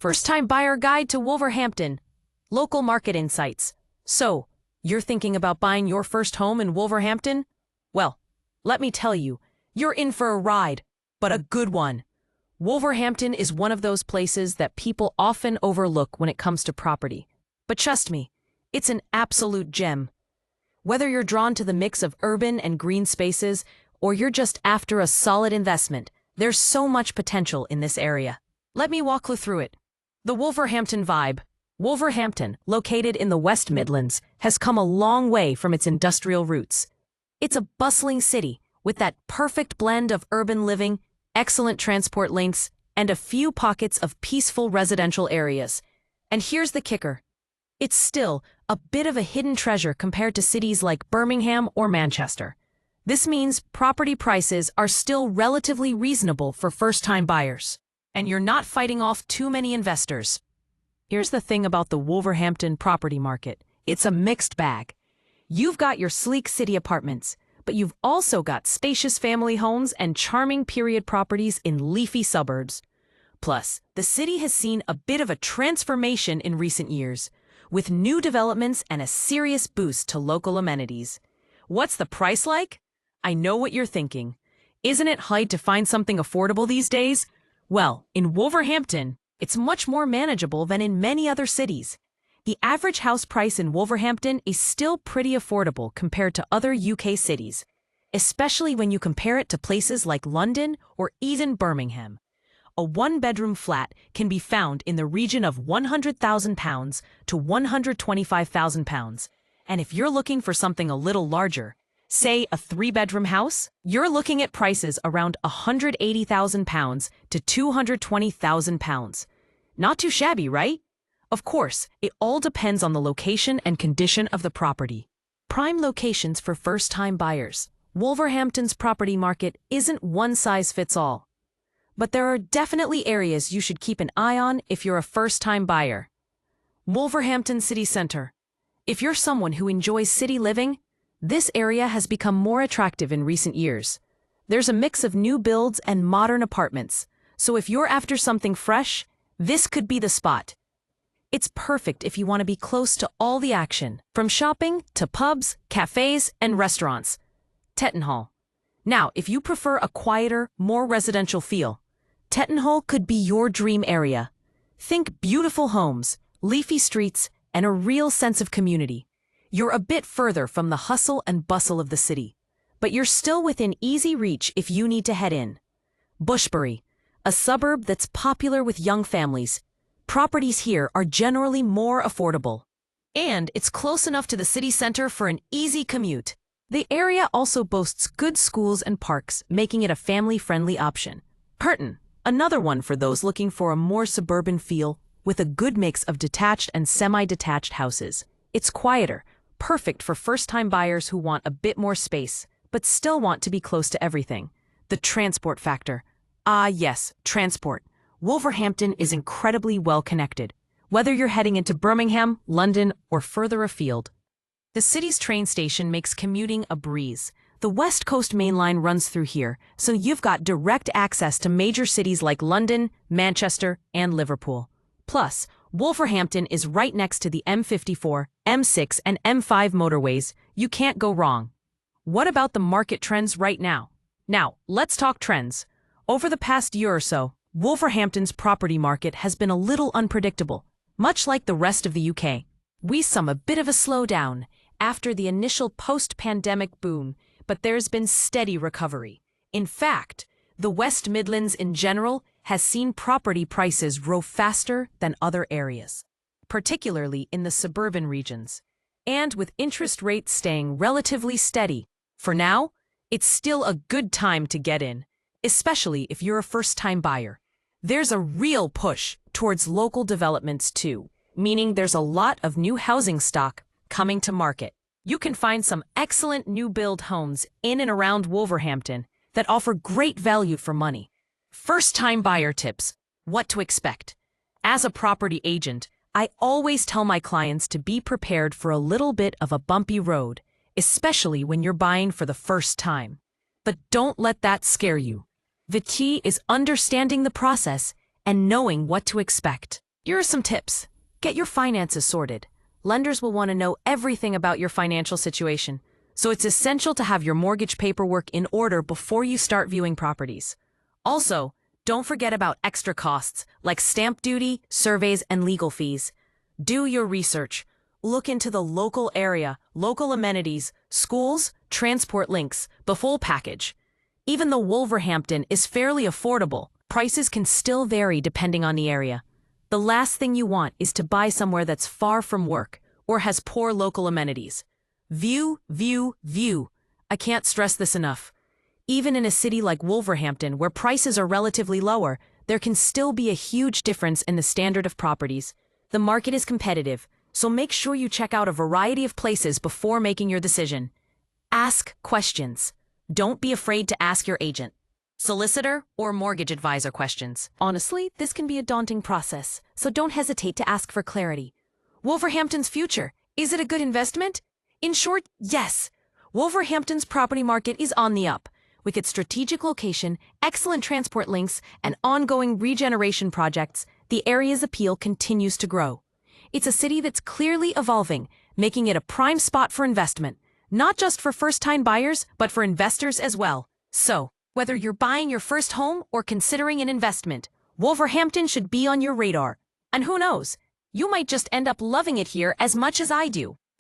First-time buyer guide to Wolverhampton. Local market insights. So, you're thinking about buying your first home in Wolverhampton? Well, let me tell you, you're in for a ride, but a good one. Wolverhampton is one of those places that people often overlook when it comes to property. But trust me, it's an absolute gem. Whether you're drawn to the mix of urban and green spaces, or you're just after a solid investment, there's so much potential in this area. Let me walk you through it. The Wolverhampton vibe. Wolverhampton, located in the West Midlands, has come a long way from its industrial roots. It's a bustling city with that perfect blend of urban living, excellent transport links, and a few pockets of peaceful residential areas. And here's the kicker. It's still a bit of a hidden treasure compared to cities like Birmingham or Manchester. This means property prices are still relatively reasonable for first-time buyers, and you're not fighting off too many investors. Here's the thing about the Wolverhampton property market. It's a mixed bag. You've got your sleek city apartments, but you've also got spacious family homes and charming period properties in leafy suburbs. Plus, the city has seen a bit of a transformation in recent years, with new developments and a serious boost to local amenities. What's the price like? I know what you're thinking. Isn't it hard to find something affordable these days? Well, in Wolverhampton, it's much more manageable than in many other cities. The average house price in Wolverhampton is still pretty affordable compared to other UK cities, especially when you compare it to places like London or even Birmingham. A one-bedroom flat can be found in the region of £100,000 to £125,000. And if you're looking for something a little larger, say a three-bedroom house, you're looking at prices around £180,000 to £220,000. Not too shabby, right? Of course, it all depends on the location and condition of the property. Prime locations for first-time buyers. Wolverhampton's property market isn't one-size-fits-all. But there are definitely areas you should keep an eye on if you're a first-time buyer. Wolverhampton City Centre. If you're someone who enjoys city living, this area has become more attractive in recent years. There's a mix of new builds and modern apartments, so if you're after something fresh, this could be the spot. It's perfect if you want to be close to all the action, from shopping to pubs, cafes, and restaurants. Tettenhall. Now, if you prefer a quieter, more residential feel, Tettenhall could be your dream area. Think beautiful homes, leafy streets, and a real sense of community. You're a bit further from the hustle and bustle of the city, but you're still within easy reach if you need to head in. Bushbury, a suburb that's popular with young families. Properties here are generally more affordable. And it's close enough to the city center for an easy commute. The area also boasts good schools and parks, making it a family-friendly option. Perton, another one for those looking for a more suburban feel, with a good mix of detached and semi-detached houses. It's quieter, perfect for first-time buyers who want a bit more space, but still want to be close to everything. The transport factor. Ah yes, transport. Wolverhampton is incredibly well connected, whether you're heading into Birmingham, London, or further afield. The city's train station makes commuting a breeze. The West Coast Main Line runs through here, so you've got direct access to major cities like London, Manchester, and Liverpool. Plus, Wolverhampton is right next to the M54, M6, and M5 motorways. You can't go wrong. What about the market trends right now? Now, let's talk trends. Over the past year or so, Wolverhampton's property market has been a little unpredictable, much like the rest of the UK. We saw a bit of a slowdown after the initial post-pandemic boom, but there's been steady recovery. In fact, the West Midlands in general has seen property prices grow faster than other areas, particularly in the suburban regions. And with interest rates staying relatively steady, for now, it's still a good time to get in, especially if you're a first-time buyer. There's a real push towards local developments too, meaning there's a lot of new housing stock coming to market. You can find some excellent new-build homes in and around Wolverhampton that offer great value for money. First-time buyer tips. What to expect. As a property agent, I always tell my clients to be prepared for a little bit of a bumpy road, especially when you're buying for the first time. But don't let that scare you. The key is understanding the process and knowing what to expect. Here are some tips. Get your finances sorted. Lenders will want to know everything about your financial situation, so it's essential to have your mortgage paperwork in order before you start viewing properties. Also, don't forget about extra costs like stamp duty, surveys, and legal fees. Do your research. Look into the local area, local amenities, schools, transport links, the full package. Even though Wolverhampton is fairly affordable, prices can still vary depending on the area. The last thing you want is to buy somewhere that's far from work or has poor local amenities. View, view, view. I can't stress this enough. Even in a city like Wolverhampton, where prices are relatively lower, there can still be a huge difference in the standard of properties. The market is competitive, so make sure you check out a variety of places before making your decision. Ask questions. Don't be afraid to ask your agent, solicitor, or mortgage advisor questions. Honestly, this can be a daunting process, so don't hesitate to ask for clarity. Wolverhampton's future. Is it a good investment? In short, yes. Wolverhampton's property market is on the up. With its strategic location, excellent transport links, and ongoing regeneration projects, the area's appeal continues to grow. It's a city that's clearly evolving, making it a prime spot for investment, not just for first-time buyers, but for investors as well. So, whether you're buying your first home or considering an investment, Wolverhampton should be on your radar. And who knows, you might just end up loving it here as much as I do.